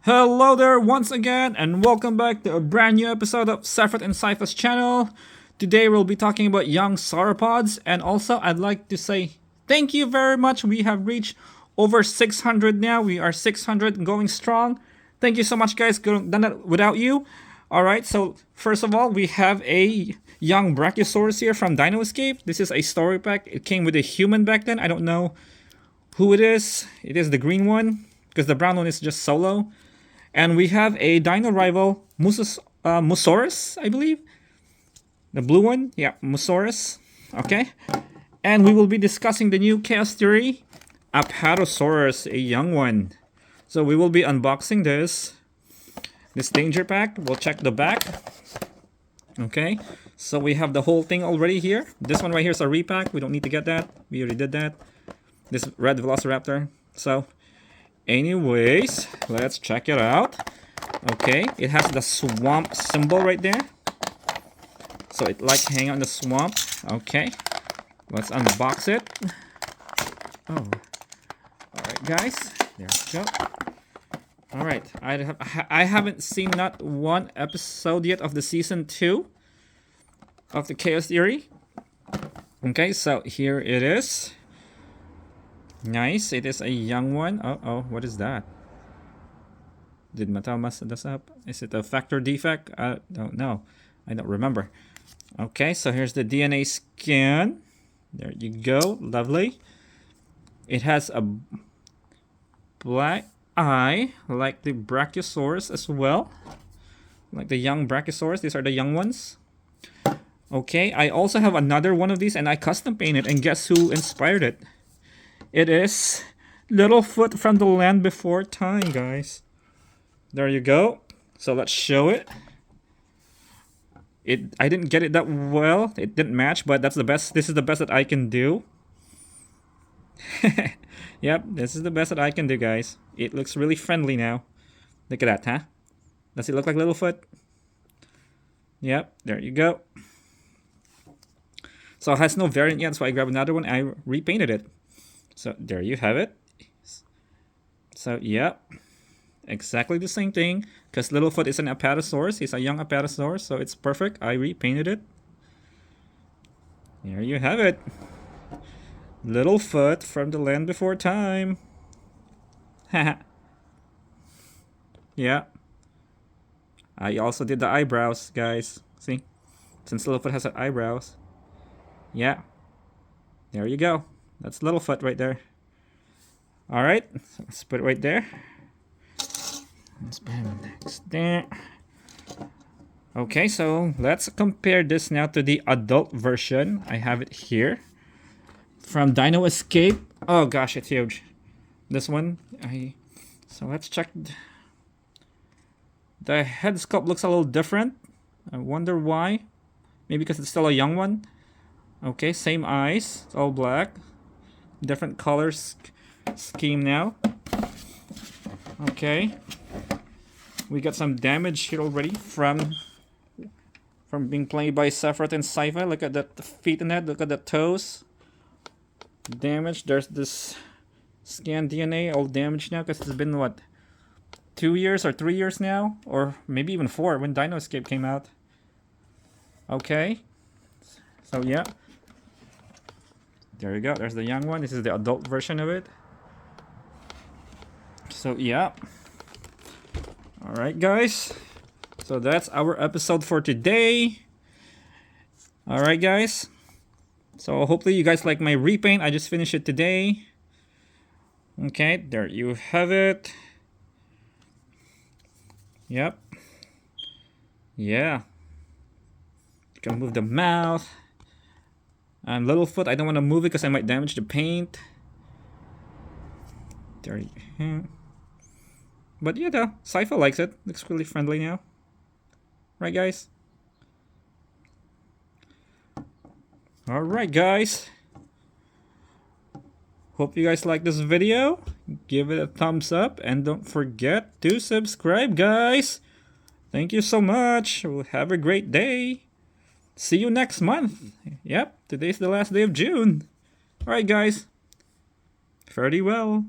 Hello there once again, and welcome back to a brand new episode of Sephiroth and Sypha's channel. Today we'll be talking about young sauropods, and also I'd like to say thank you very much. We have reached over 600 now. We are 600 going strong. Thank you so much, guys. Couldn't done that without you. Alright, so first of all, we have a young Brachiosaurus here from Dino Escape. This is a story pack. It came with a human back then. I don't know who it is. It is the green one, because the brown one is just solo. And we have a Dino Rival, Mussaurus, I believe. The blue one, yeah, Mussaurus. Okay. And we will be discussing the new Chaos Theory, APATOSAURUS, a young one. So we will be unboxing this danger pack. We'll check the back. Okay. So we have the whole thing already here. This one right here is a repack. We don't need to get that. We already did that. This red Velociraptor. So anyways, let's check it out. Okay, it has the swamp symbol right there. So it like hang on the swamp. Okay, let's unbox it. Oh, alright guys, there we go. Alright, I haven't seen not one episode yet of the season 2 of the Chaos Theory. Okay, so here it is. Nice, it is a young one. Oh, what is that? Did Mattel mess this up? Is it a factor defect? I don't know. I don't remember. Okay, so here's the DNA scan. There you go. Lovely. It has a black eye, like the Brachiosaurus as well. Like the young Brachiosaurus. These are the young ones. Okay, I also have another one of these, and I custom painted. And guess who inspired it? It is Littlefoot from the Land Before Time, guys. There you go. So let's show it. I didn't get it that well. It didn't match, but that's the best. This is the best that I can do. Yep, this is the best that I can do, guys. It looks really friendly now. Look at that, huh? Does it look like Littlefoot? Yep, there you go. So it has no variant yet, so I grabbed another one. I repainted it. So there you have it. So yeah, exactly the same thing. Because Littlefoot is an Apatosaurus. He's a young Apatosaurus, so it's perfect. I repainted it. There you have it. Littlefoot from the Land Before Time. Haha. Yeah. I also did the eyebrows, guys. See? Since Littlefoot has eyebrows. Yeah. There you go. That's Littlefoot right there. Alright, so let's put it right there. Let's put him next there. Okay, so let's compare this now to the adult version. I have it here. From Dino Escape. Oh gosh, it's huge. This one. So let's check. The head sculpt looks a little different. I wonder why. Maybe because it's still a young one. Okay, same eyes. It's all black. Different colors scheme now. Okay, we got some damage here already from being played by Sephiroth and Sypha. Look at the feet and that. Look at the toes. Damage. There's this scan DNA all damaged now because it's been what, 2 years or 3 years now, or maybe even 4 when Dino Escape came out. Okay, so yeah. There you go. There's the young one. This is the adult version of it. So, yeah. Alright, guys. So, that's our episode for today. Alright, guys. So, hopefully you guys like my repaint. I just finished it today. Okay, there you have it. Yep. Yeah. You can move the mouth. And Littlefoot, I don't want to move it because I might damage the paint. There you go. But yeah, though, Sypha likes it. Looks really friendly now. Right, guys? Alright, guys. Hope you guys like this video. Give it a thumbs up. And don't forget to subscribe, guys. Thank you so much. We'll have a great day. See you next month. Yep, today's the last day of June. Alright, guys. Fare thee well.